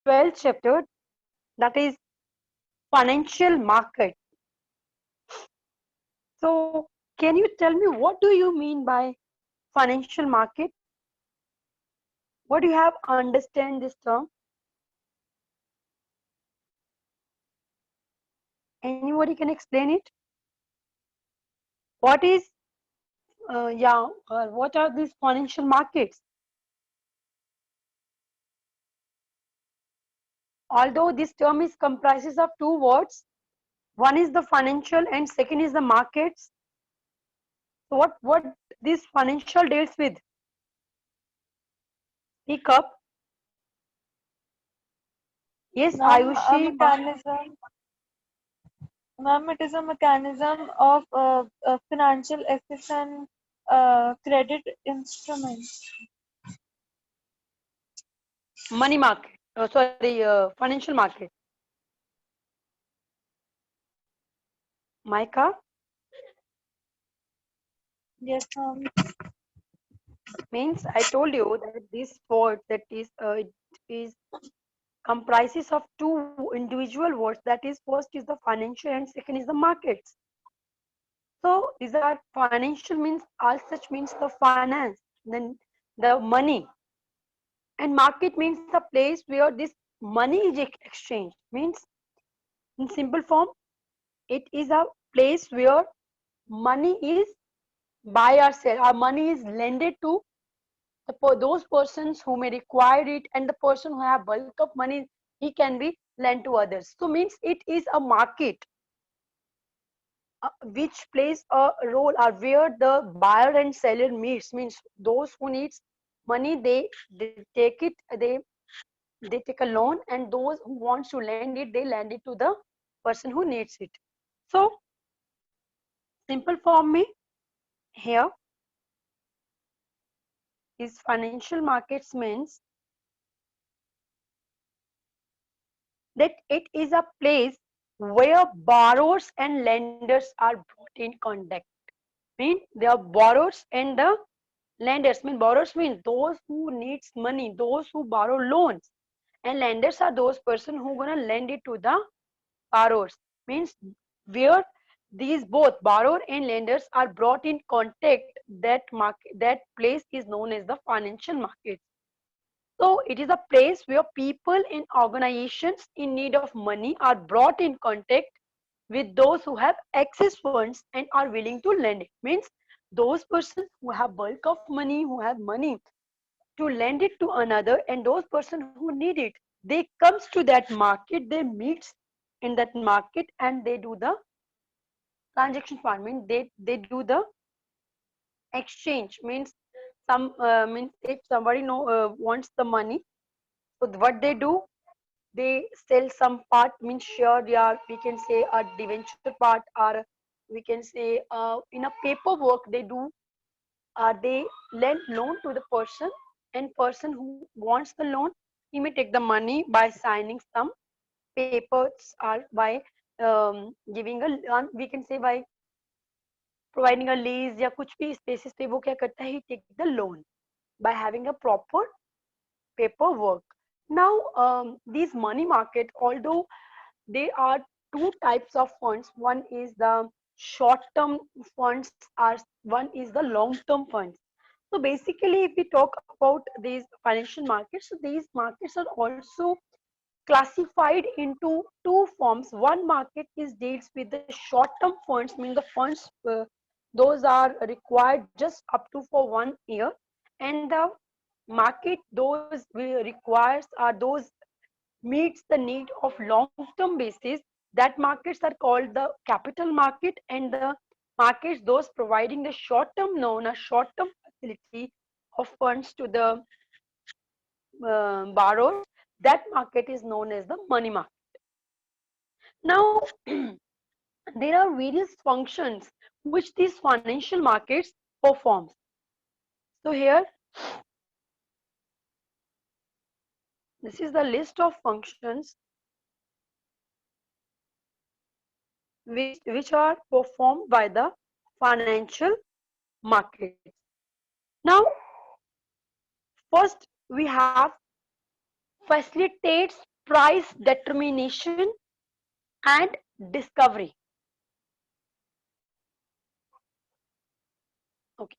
12th chapter, that is financial market. So can you tell me what do you mean by financial market? What do you have understand this term? Anybody can explain it? What is what are these financial markets? Although this term is comprises of two words, one is the financial and second is the markets. So what this financial deals with? Speak up. Yes, Ma'am, a Ayushi, ma'am. mechanism. Ma'am, it is a mechanism of financial access and credit instruments. Money market. Sorry, financial market. Maika Yes, ma'am. means I told you that this word that is it is comprises of two individual words. That is, first is the financial and second is the markets. So these are financial means all such means the finance, then the money, and market means the place where this money is exchanged. Means in simple form, it is a place where money is buy or sell. Our money is lended to those persons who may require it, and the person who have bulk of money, he can be lent to others. So means it is a market which plays a role or where the buyer and seller meets. Means those who needs money, they take it, they take a loan, and those who wants to lend it, they lend it to the person who needs it. So simple form me here is financial markets means that it is a place where borrowers and lenders are brought in contact. Mean they are borrowers and the lenders. Mean borrowers mean those who needs money, those who borrow loans, and lenders are those person who gonna lend it to the borrowers. Means where these both borrower and lenders are brought in contact, that market, that place is known as the financial market. So it is a place where people and organizations in need of money are brought in contact with those who have excess funds and are willing to lend it. Means those persons who have bulk of money, who have money to lend it to another, and those persons who need it, they comes to that market, they meet in that market, and they do the transaction part. Means they do the exchange. Means some means if somebody wants the money, so what they do, they sell some part, means share, yeah, we can say a debenture part, or we can say in a paperwork they do, they lend loan to the person, and person who wants the loan, he may take the money by signing some papers, or by giving we can say by providing a lease या कुछ भी इस basis पे वो क्या करता है, he take the loan by having a proper paperwork. Now, these money market, although they are two types of funds, one is the short-term funds, or one is the long-term funds. So basically, if we talk about these financial markets, so these markets are also classified into two forms. One market is deals with the short-term funds, mean the funds those are required just up to for 1 year, and the market those requires are those meets the need of long-term basis. That markets are called the capital market, and the markets those providing the short-term loan or short-term facility of funds to the borrowers. That market is known as the money market. Now, there are various functions which these financial markets performs. So here, this is the list of functions which are performed by the financial markets. Now, first we have facilitates price determination and discovery. Okay.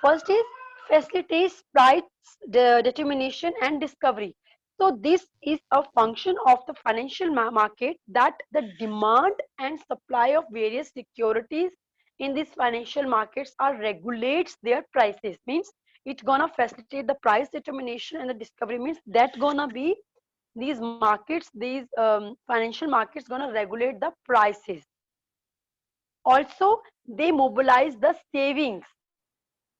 First is facilitates price determination and discovery. So this is a function of the financial market, that the demand and supply of various securities in these financial markets are regulates their prices. Means it's gonna facilitate the price determination, and the discovery means that gonna be these markets, these financial markets gonna regulate the prices. Also, they mobilize the savings.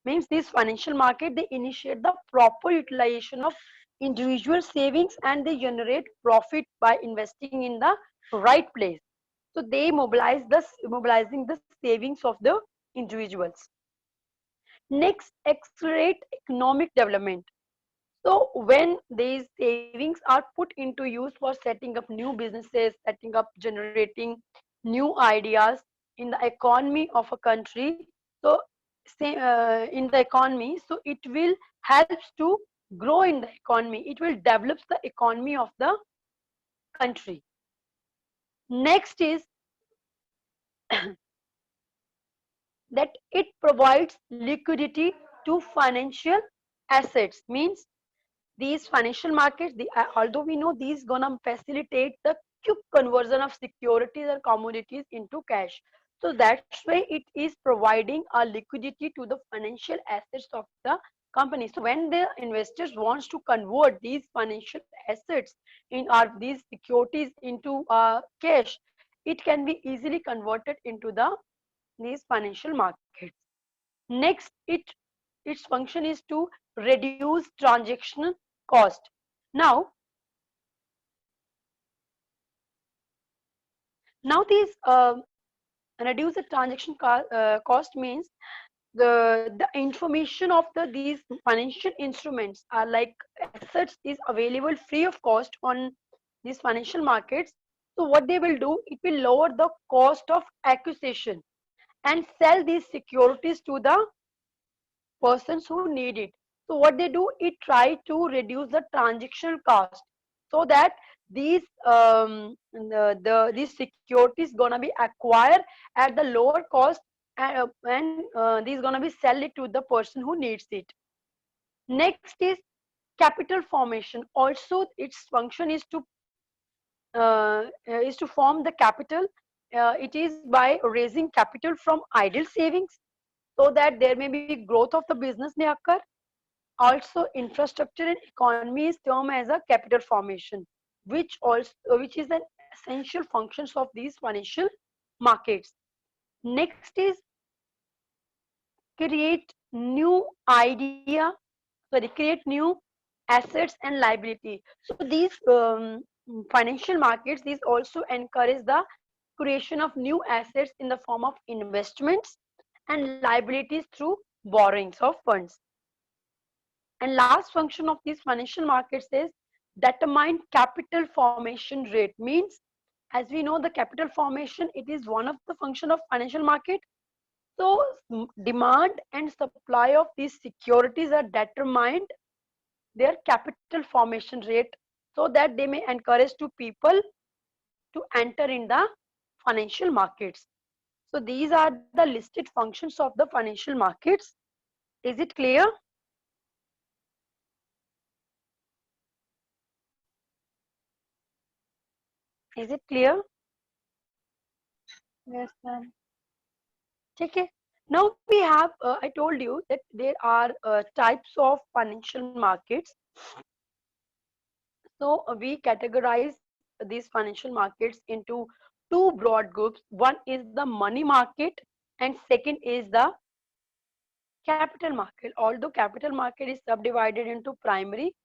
Means this financial market, they initiate the proper utilization of individual savings, and they generate profit by investing in the right place. So they mobilizing the savings of the individuals. Next, accelerate economic development. So when these savings are put into use for setting up new businesses, setting up, generating new ideas in the economy of a country, so say, in the economy, so it will helps to grow in the economy. It will develop the economy of the country. Next is that it provides liquidity to financial assets. Means these financial markets, although we know these gonna facilitate the quick conversion of securities or commodities into cash. So that's why it is providing a liquidity to the financial assets of the company. So when the investors wants to convert these financial assets in our these securities into cash, it can be easily converted into the these financial markets. Next, its function is to reduce transactional cost. Now, now these reduce the transaction cost means the information of these financial instruments are like assets is available free of cost on these financial markets. So what they will do, it will lower the cost of acquisition and sell these securities to the persons who need it. So what they do, it try to reduce the transactional cost, so that these these securities gonna be acquired at the lower cost, and these gonna be sell it to the person who needs it. Next is capital formation. Also, its function is to form the capital. It is by raising capital from idle savings, so that there may be growth of the business may occur. Also, infrastructure and economy is termed as a capital formation, which is an essential functions of these financial markets. Next is create new idea, create new assets and liability. So these financial markets, these also encourage the creation of new assets in the form of investments and liabilities through borrowings of funds. And last function of these financial markets is determine capital formation rate. Means, as we know, the capital formation, it is one of the function of financial market. So demand and supply of these securities are determined their capital formation rate, so that they may encourage to people to enter in the financial markets. So these are the listed functions of the financial markets. Is it clear? Is it clear? Yes, ma'am. Okay. Now we have, I told you that there are types of financial markets. So we categorize these financial markets into two broad groups. One is the money market, and second is the capital market. Although capital market is subdivided into primary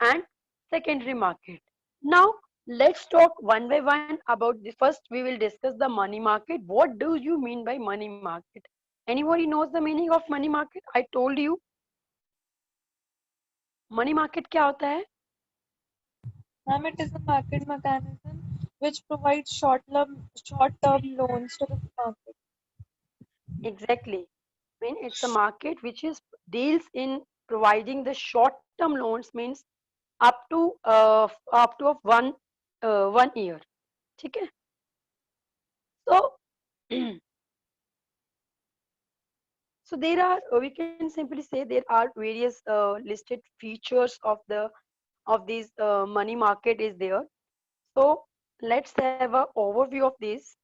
and secondary market. Now let's talk one by one about the first. We will discuss the money market. What do you mean by money market? Anybody knows the meaning of money market? I told you money market क्या होता है? Ma'am, it is a market mechanism which provides short-term loans to the market. Exactly. I mean, it's a market which is deals in providing the short term loans. Means up to of 1 year. Okay. So so there are, we can simply say there are various listed features of these money market is there. So let's have a overview of this.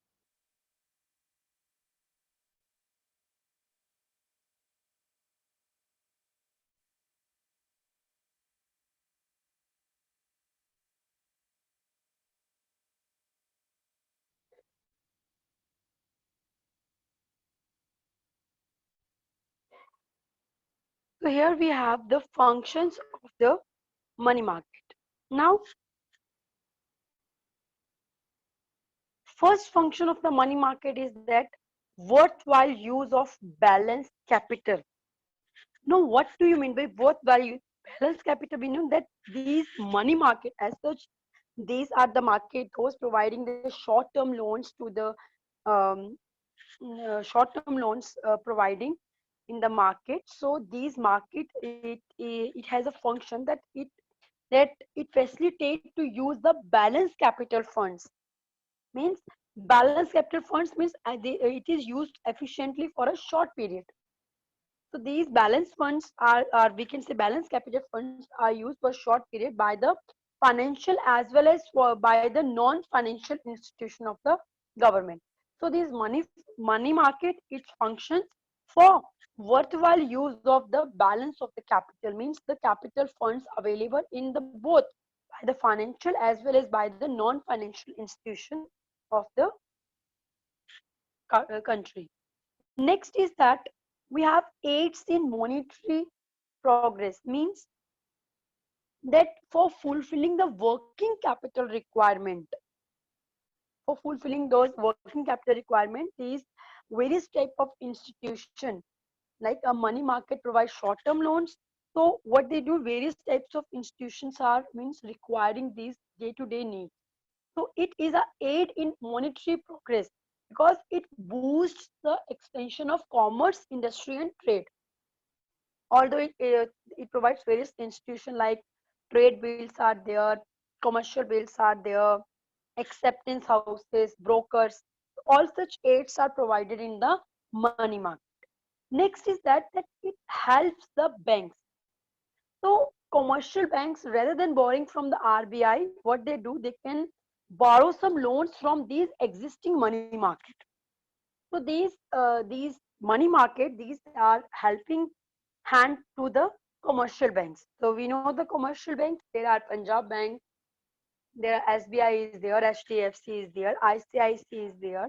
So here we have the functions of the money market. Now, first function of the money market is that worthwhile use of balanced capital. Now, what do you mean by worthwhile use? Balanced capital? We know that these money market as such, these are the market those providing the short-term loans to the um, short-term loans providing in the market. So these market it has a function that it facilitate to use the balanced capital funds. Means balanced capital funds means it is used efficiently for a short period. So these balance funds are we can say balance capital funds are used for short period by the financial as well as by the non-financial institution of the government. So these money market it functions for worthwhile use of the balance of the capital, means the capital funds available in the both by the financial as well as by the non-financial institution of the country. Next is that we have aids in monetary progress, means that for fulfilling the working capital requirement, for fulfilling those working capital requirement, these various type of institution like a money market provides short-term loans. So what they do, various types of institutions are means requiring these day-to-day needs. So it is a aid in monetary progress because it boosts the expansion of commerce, industry, and trade. Although it provides various institutions like trade bills are there, commercial bills are there, acceptance houses, brokers, all such aids are provided in the money market. Next is that it helps the banks. So commercial banks, rather than borrowing from the RBI, what they do, they can borrow some loans from these existing money market. So these money market, these are helping hand to the commercial banks. So we know the commercial banks. There are Punjab Bank, there are SBI is there, HDFC is there, ICIC is there.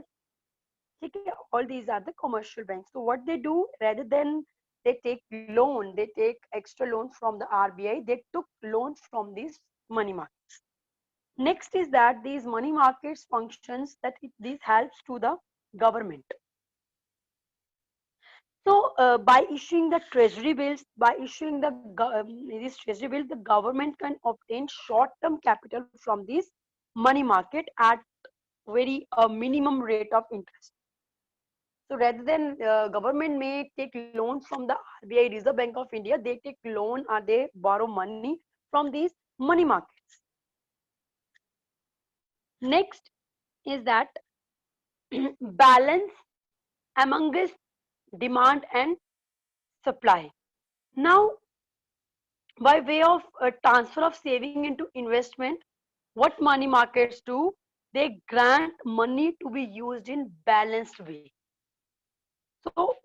Okay, all these are the commercial banks. So what they do, rather than they take loan, they take extra loan from the RBI, they took loans from these money markets. Next is that these money markets functions that this helps to the government. So by issuing the treasury bills, by issuing these treasury bills, the government can obtain short-term capital from this money market at very minimum rate of interest. So rather than government may take loan from the RBI, Reserve Bank of India, they take loan or they borrow money from these money markets. Next is that balance amongst demand and supply. Now, by way of transfer of saving into investment, what money markets do, they grant money to be used in balanced way. So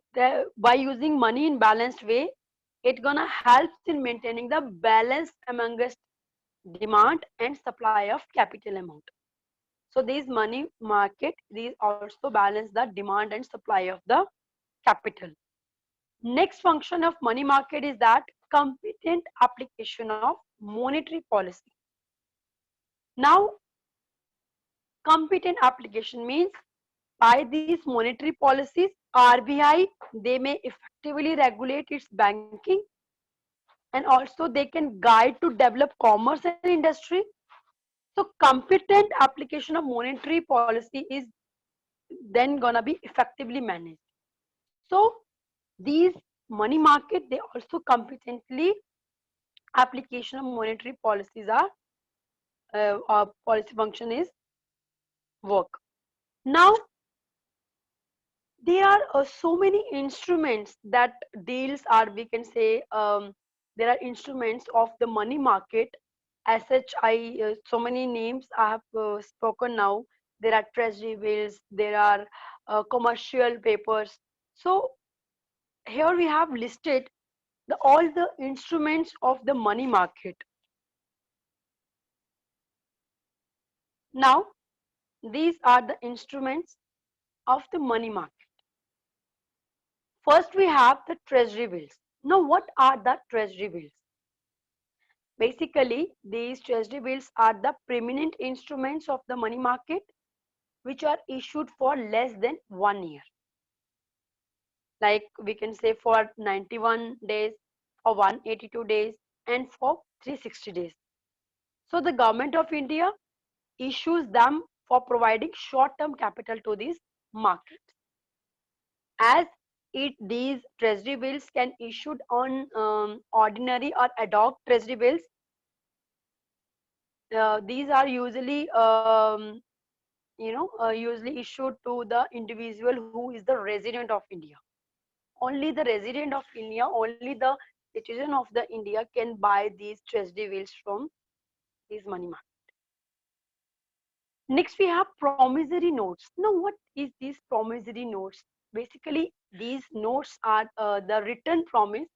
by using money in balanced way, it gonna helps in maintaining the balance amongst demand and supply of capital amount. So these money market, these also balance the demand and supply of the capital. Next function of money market is that competent application of monetary policy. Now, competent application means by these monetary policies, RBI, they may effectively regulate its banking, and also they can guide to develop commerce and industry. So competent application of monetary policy is then gonna be effectively managed. So these money market, they also competently application of monetary policies are policy function is work. Now there are so many instruments that deals are, we can say, there are instruments of the money market. As such, I so many names I have spoken now. There are treasury bills, there are commercial papers. So here we have listed all the instruments of the money market. Now these are the instruments of the money market. First we have the treasury bills. Now what are the treasury bills? Basically, these treasury bills are the permanent instruments of the money market which are issued for less than 1 year. Like we can say for 91 days, for 182 days, and for 360 days. So the government of India issues them for providing short-term capital to these markets. As these treasury bills can issued on ordinary or ad hoc treasury bills, these are usually usually issued to the individual who is the resident of India. Only the resident of India, only the citizen of the India can buy these treasury bills from these money market. Next we have promissory notes. Now what is these promissory notes? Basically these notes are the written promise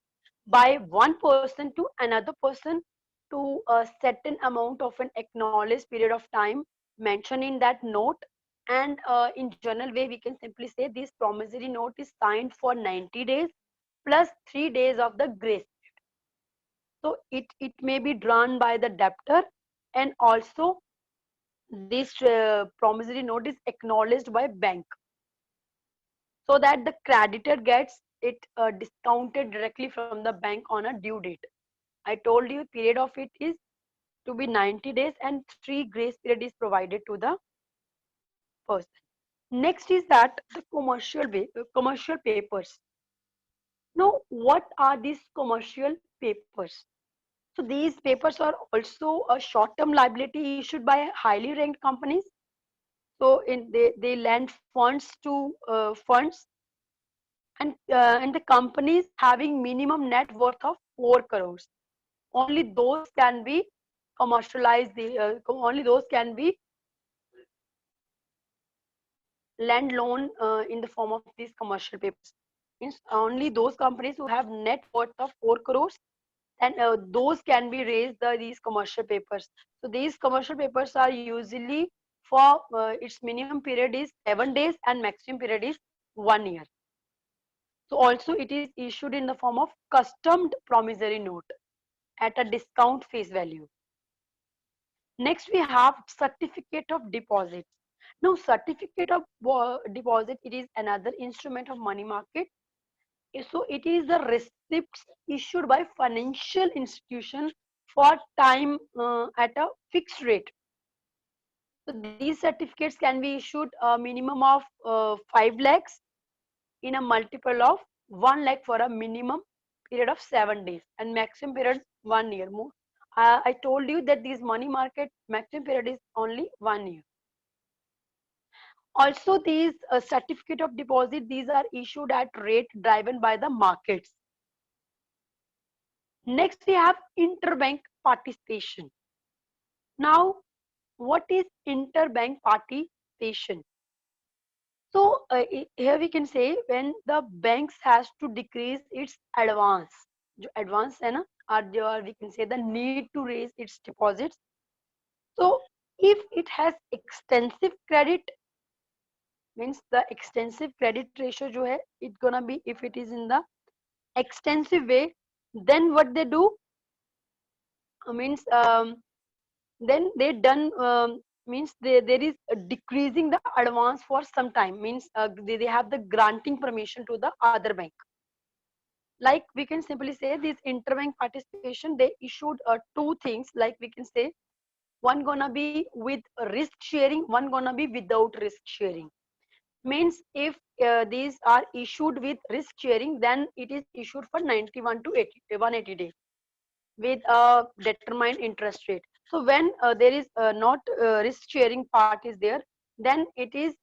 by one person to another person to a certain amount of an acknowledged period of time mentioned in that note. And in general way we can simply say this promissory note is signed for 90 days plus 3 days of the grace. So it may be drawn by the debtor, and also this promissory note is acknowledged by bank, so that the creditor gets it discounted directly from the bank on a due date. I told you period of it is to be 90 days and 3 grace period is provided to the person. Next is that the commercial papers. Now, what are these commercial papers? So these papers are also a short-term liability issued by highly ranked companies. So they lend funds to funds, and the companies having minimum net worth of 4 crores. Only those can be commercialized. Only those can be lend loan in the form of these commercial papers. Means only those companies who have net worth of 4 crores, and those can be raised these commercial papers. So these commercial papers are usually for its minimum period is 7 days and maximum period is 1 year. So also it is issued in the form of customed promissory note at a discount face value. Next we have certificate of deposits. Now certificate of deposit, it is another instrument of money market. So it is the receipts issued by financial institution for time at a fixed rate. So these certificates can be issued a minimum of 5 lakhs in a multiple of 1 lakh for a minimum period of 7 days and maximum period 1 year. More, I told you that this money market maximum period is only 1 year. Also, these certificate of deposit, these are issued at rate driven by the markets. Next, we have interbank participation. Now, what is interbank participation? So here we can say when the banks has to decrease its advance, जो advance है ना, or we can say the need to raise its deposits. So if it has extensive credit, means the extensive credit ratio जो है, it gonna be if it is in the extensive way, then what they do means then they done means there is a decreasing the advance for some time, means they have the granting permission to the other bank. Like we can simply say this interbank participation, they issued two things, like we can say one gonna be with risk sharing, one gonna be without risk sharing. Means if these are issued with risk sharing, then it is issued for 91 to 180 days. with a determined interest rate. So when there is not risk sharing part is there, then it is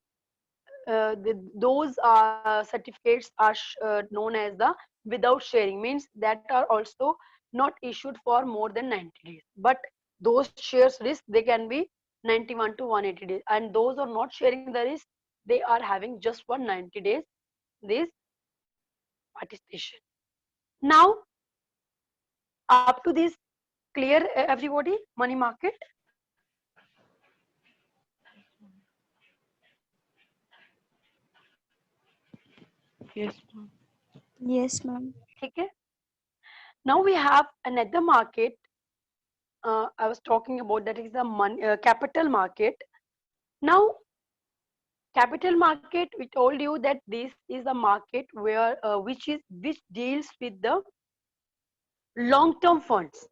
those certificates are known as the without sharing, means that are also not issued for more than 90 days, but those shares risk they can be 91 to 180 days, and those are not sharing the risk, they are having just for 90 days this participation. Now up to this, clear everybody, money market? Yes, ma'am. Yes, ma'am. Okay. Now we have another market. I was talking about, that is the money, capital market. Now, capital market, we told you that this is a market where which deals with the long-term funds.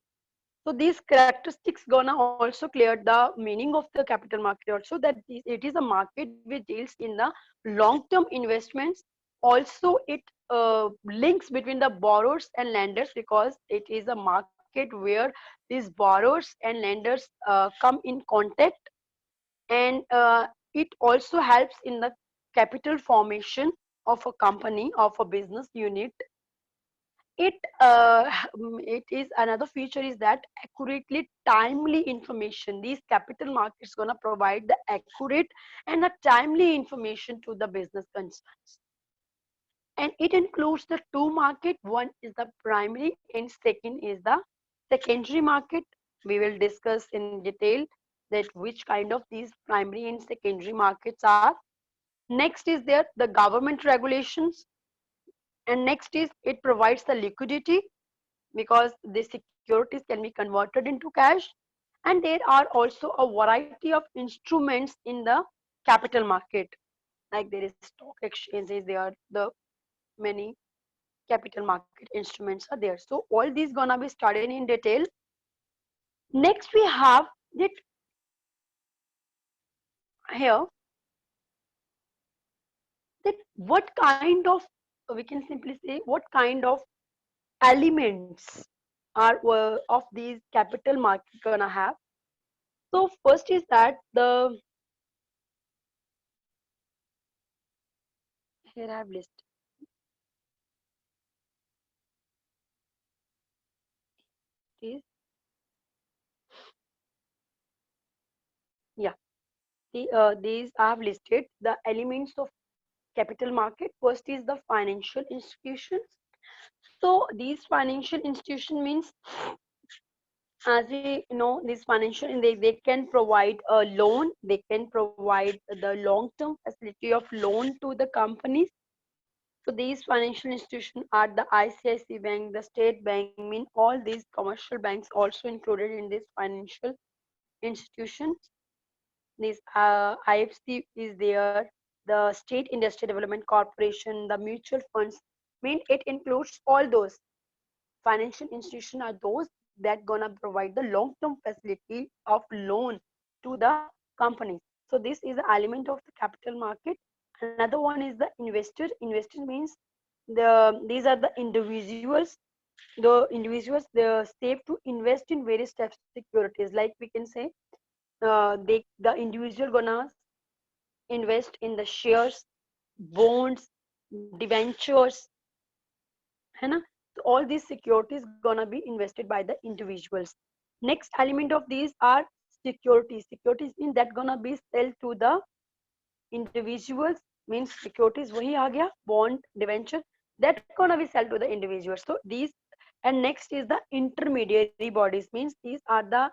So these characteristics gonna also clear the meaning of the capital market also, that it is a market which deals in the long-term investments. Also, it links between the borrowers and lenders, because it is a market where these borrowers and lenders come in contact, and it also helps in the capital formation of a company, of a business unit. It is another feature is that accurately timely information. These capital markets gonna provide the accurate and the timely information to the business concerns, and it includes the two market. One is the primary and second is the secondary market. We will discuss in detail that which kind of these primary and secondary markets are. Next is there the government regulations, and next is it provides the liquidity, because the securities can be converted into cash, and there are also a variety of instruments in the capital market, like there is stock exchanges, there are the many capital market instruments are there. So all these gonna be studied in detail. Next we have that here, that what kind of, we can simply say what kind of elements are of these capital market gonna have. So first is that the, here I have listed these. Yeah, these I have listed the elements of capital market. First is the financial institutions. So these financial institution means, as we know, these financial, they can provide a loan, they can provide the long term facility of loan to the companies. So these financial institutions are the ICIC bank, the state bank, mean all these commercial banks also included in this financial institutions. This IFC is there, the state industry development corporation, the mutual funds, mean it includes all those financial institutions are those that gonna provide the long-term facility of loan to the companies. So this is the element of the capital market. Another one is the investor. Investor means these are the individuals. The individuals they save to invest in various types of securities. Like we can say, the individual gonna invest in the shares, bonds, debentures, है ना? So all these securities gonna be invested by the individuals. Next element of these are securities. Securities mean that gonna be sell to the individuals, means securities वही आ गया, bond, debenture, that gonna be sell to the individuals. So these, and next is the intermediary bodies, means these are the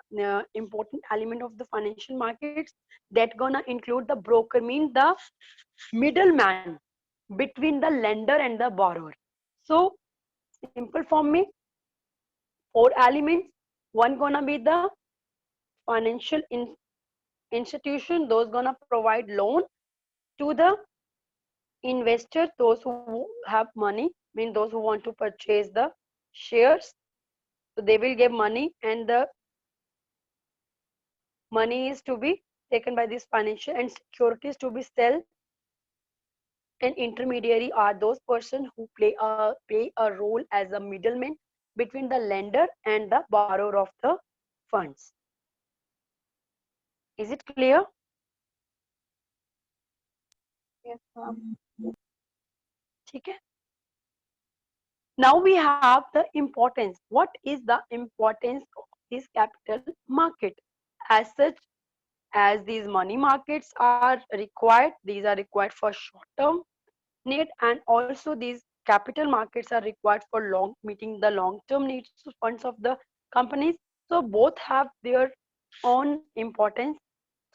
important element of the financial markets that gonna include the broker, mean the middleman between the lender and the borrower. So simple form में four elements. One gonna be the financial institution, those gonna provide loan to the investor, those who have money, mean those who want to purchase the shares. So they will give money, and the money is to be taken by this financial, and securities to be sell. And intermediary are those persons who play a role as a middleman between the lender and the borrower of the funds. Is it clear? Yes, ma'am. ठीक है. Now we have the importance. What is the importance of this capital market? As such, as these money markets are required, these are required for short term need, and also these capital markets are required for long meeting the long term needs funds of the companies. So both have their own importance.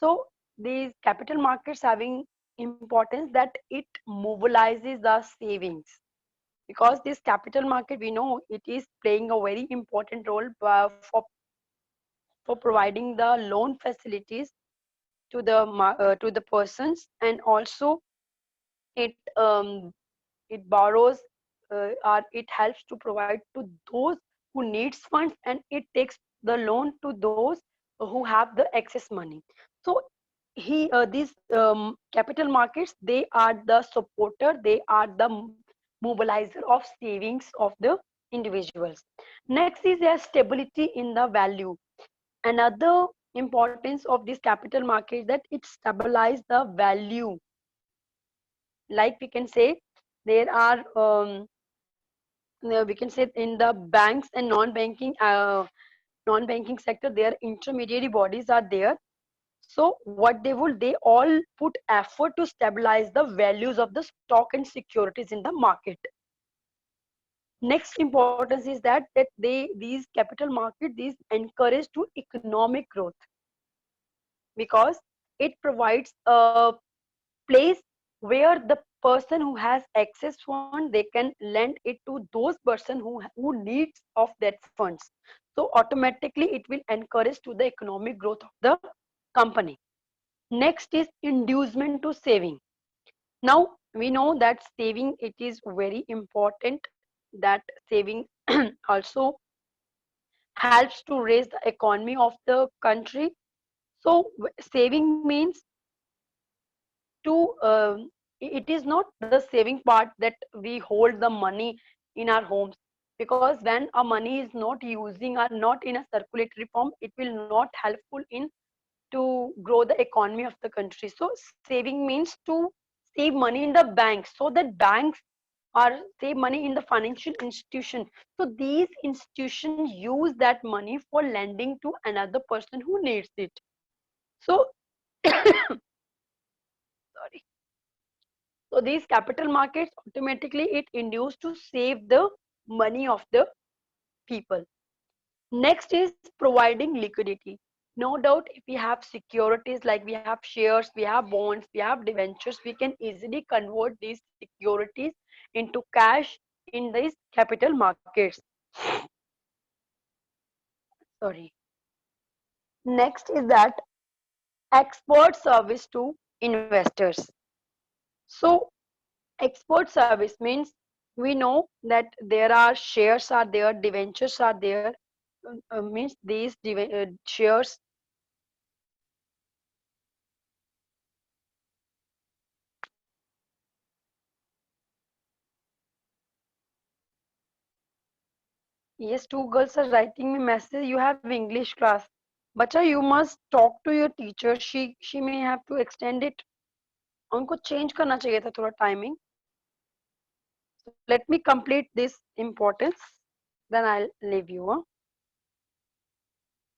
So these capital markets having importance that it mobilizes the savings, because this capital market, we know it is playing a very important role for providing the loan facilities to the to the persons, and also it it borrows or it helps to provide to those who needs funds, and it takes the loan to those who have the excess money. So these capital markets, they are the supporter, they are the mobilizer of savings of the individuals. Next is their stability in the value. Another importance of this capital market that it stabilize the value. Like we can say, there are we can say in the banks and non-banking sector, their intermediary bodies are there. So what they will, they all put effort to stabilize the values of the stock and securities in the market. Next importance is that these capital market, these encourage to economic growth, because it provides a place where the person who has excess fund, they can lend it to those person who needs of that funds. So automatically it will encourage to the economic growth of the company. Next is inducement to saving. Now we know that saving, it is very important, that saving also helps to raise the economy of the country. So saving means to it is not the saving part that we hold the money in our homes, because when our money is not using or not in a circulatory form, it will not helpful in to grow the economy of the country. So saving means to save money in the bank, so that banks are save money in the financial institution. So these institutions use that money for lending to another person who needs it. So sorry. So these capital markets, automatically it induced to save the money of the people. Next is providing liquidity. No doubt, if we have securities like we have shares, we have bonds, we have debentures, we can easily convert these securities into cash in these capital markets. Sorry. Next is that export service to investors. So export service means, we know that there are shares are there, debentures are there, means these shares. Yes, two girls are writing me message, you have English class. Bacha, you must talk to your teacher, she may have to extend it. उनको change करना चाहिए था थोड़ा timing. So let me complete this importance, then I'll leave you.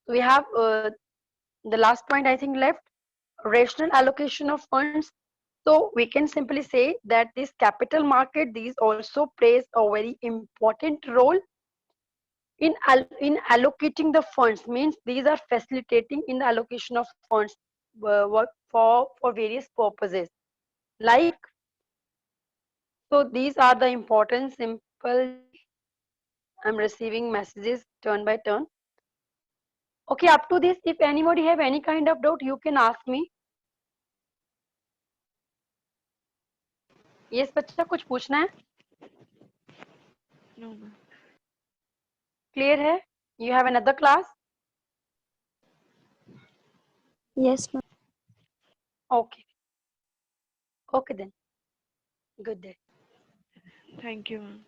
So we have the last point I think left, rational allocation of funds. So we can simply say that this capital market, these also plays a very important role in allocating the funds, means these are facilitating in the allocation of funds work for various purposes. Like, so these are the important simple. I'm receiving messages turn by turn. Okay, up to this, if anybody have any kind of doubt, you can ask me. Yes बच्चा, कुछ पूछना है? No, ma'am. Clear है? You have another class? Yes, ma'am. Okay. Okay then. Good day. Thank you, ma'am.